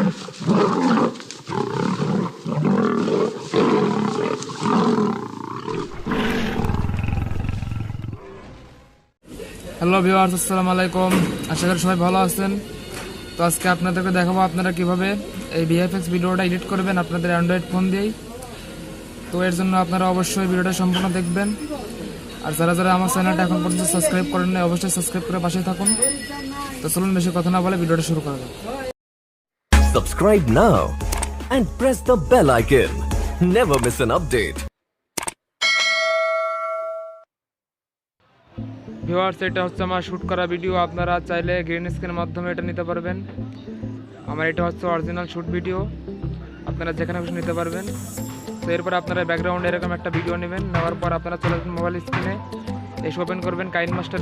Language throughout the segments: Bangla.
হ্যালো ভিউয়ার্স, আসসালামু আলাইকুম। আশা করি সবাই ভালো আছেন। তো আজকে আপনাদেরকে দেখাবো আপনারা কিভাবে এই VFX ভিডিওটা এডিট করবেন আপনাদের অ্যান্ড্রয়েড ফোন দিয়েই। তো এর জন্য আপনারা অবশ্যই ভিডিওটা সম্পূর্ণ দেখবেন। আর যারা যারা আমার চ্যানেলটা এখন পর্যন্ত সাবস্ক্রাইব করেন নাই, অবশ্যই সাবস্ক্রাইব করে পাশে থাকুন। তো চলুন বেশি কথা না বলে ভিডিওটা শুরু করা যাক। Subscribe now and press the bell icon. Never miss an update. Viewers, এটা হচ্ছে আমার শ্যুট করা ভিডিও। আপনারা চাইলে গ্রিন স্ক্রিনের মাধ্যমে এটা নিতে পারবেন। আমার এটা হচ্ছে অরিজিনাল শ্যুট ভিডিও, আপনারা যেখানে খুশি নিতে পারবেন। তো এরপর আপনারা ব্যাকগ্রাউন্ডে এরকম একটা ভিডিও নেবেন। নেওয়ার পর আপনারা চলে আসবেন মোবাইল স্ক্রিনে, এসে ওপেন করবেন কাইনমাস্টার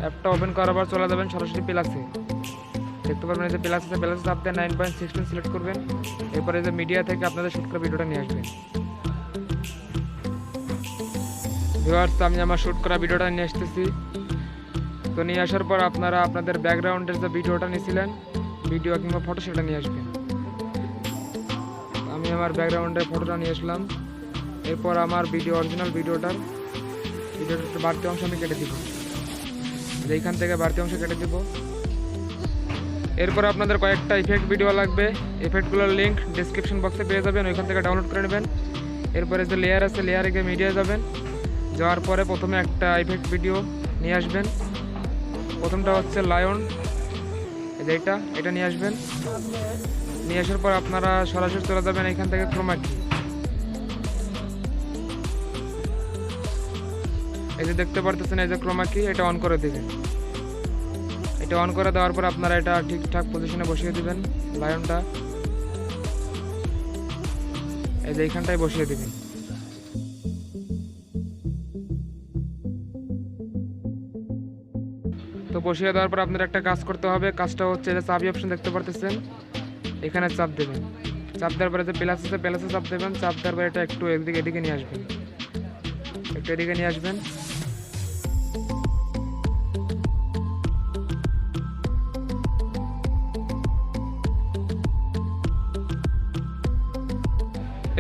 অ্যাপটা ওপেন করার পর চলে যাবেন সরাসরি প্লাসে। দেখতে পারবেন এই যে প্লাস আছে, প্লাসে চাপ দিয়ে 9.16 সিলেক্ট করবেন। এরপরে যে মিডিয়া থেকে আপনাদের শ্যুট করা ভিডিওটা নিয়ে আসবেন। ভিউয়ার্স, আমি আমার শ্যুট করা ভিডিওটা নিয়ে আসতেছি। তো নিয়ে আসার পর আপনারা আপনাদের ব্যাকগ্রাউন্ডের যে ভিডিওটা নিয়েছিলেন, ভিডিও কিংবা ফটো, সেটা নিয়ে আসবেন। আমি আমার ব্যাকগ্রাউন্ডের ফটোটা নিয়ে আসলাম। এরপর আমার অরিজিনাল ভিডিওটার বাড়তি অংশ আমি কেটে দিব। এইখান থেকে বাড়তি অংশ কেটে দিব। এরপর আপনাদের কয়েকটা ইফেক্ট ভিডিও লাগবে। ইফেক্টগুলোর লিঙ্ক ডিসক্রিপশন বক্সে পেয়ে যাবেন, ওইখান থেকে ডাউনলোড করে নেবেন। এরপরে যে লেয়ার আছে, লেয়ারে গিয়ে মিডিয়ায় যাবেন। যাওয়ার পরে প্রথমে একটা ইফেক্ট ভিডিও নিয়ে আসবেন। প্রথমটা হচ্ছে লায়ন, এটা নিয়ে আসবেন। নিয়ে আসার পর আপনারা সরাসরি চলে যাবেন এখান থেকে ক্রোমা কি। এই যে দেখতে পারতেছেন, এই যে ক্রোমা কি, এটা অন করে দেবেন। এটা অন করে দেওয়ার পর আপনারা এটা ঠিকঠাক পজিশনে বসিয়ে দিবেন। লায়নটা এই যে এইখানটায় বসিয়ে দিবেন। তো বসিয়ে দেওয়ার পর আপনার একটা কাজ করতে হবে। কাজটা হচ্ছে যে চাবি অপশন দেখতে পারতেছেন, এখানে চাপ দেবেন। চাপ দেওয়ার পরে যে প্লাস আছে, প্লাসে চাপ দেবেন। চাপ দেওয়ার পরে এটা একটু এদিকে নিয়ে আসবেন, একটু এদিকে নিয়ে আসবেন।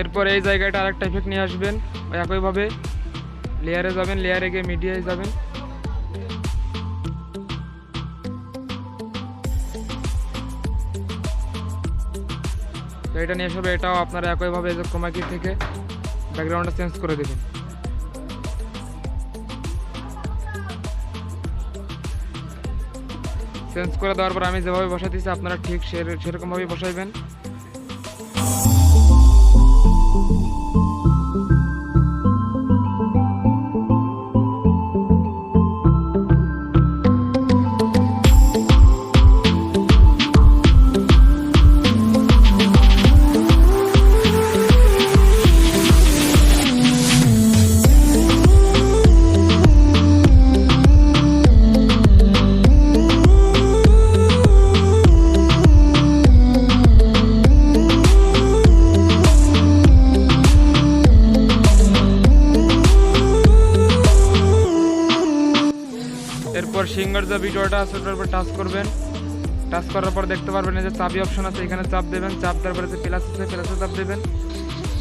এরপর এই জায়গাটা আরেকটা ইফেক্ট নিয়ে আসবেন। একইভাবে লেয়ারে যাবেন, লেয়ারে গিয়ে মিডিয়ায় যাবেন। এটা নিয়ে আসবে। এটাও আপনারা একইভাবে যে ক্রোমা কি থেকে ব্যাকগ্রাউন্ডটা চেঞ্জ করে দেবেন। চেঞ্জ করে দেওয়ার পর আমি যেভাবে বসাইতেছি আপনারা ঠিক সেরকমভাবেই বসাইবেন। এরপর সিঙ্গার যে ভিডিওটা আছে ওটার উপর টাচ করবেন। টাচ করার পর দেখতে পারবেন এই যে চাবি অপশন আছে, এখানে চাপ দেবেন। চাপ দেওয়ার পরে যে প্লাস আছে, প্লাসে চাপ দেবেন।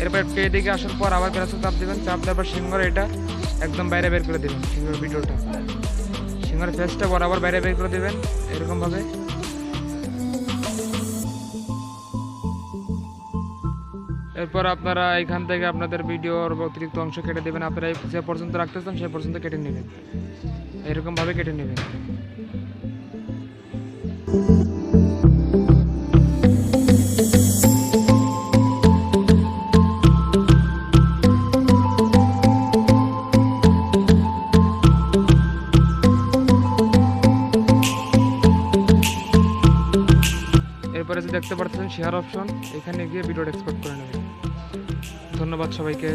এরপর একটু এদিকে আসার পর আবার প্লাসে চাপ দেবেন। চাপ দেওয়ার পর সিঙ্গার এটা একদম বাইরে বের করে দেবেন। সিঙ্গার ভিডিওটা, সিঙ্গার ফেসটা বরাবর বাইরে বের করে দেবেন এরকমভাবে। এরপর আপনারা এখান থেকে আপনাদের ভিডিওর অতিরিক্ত অংশ কেটে দেবেন। আপনারা যে পর্যন্ত রাখতে চান সেই পর্যন্ত কেটে নেবেন, এরকমভাবে কেটে নেবেন। এরপরে যে দেখতে পাচ্ছেন শেয়ার অপশন, এখানে গিয়ে ভিডিওটা এক্সপোর্ট করে নেবেন। ধন্যবাদ সবাইকে।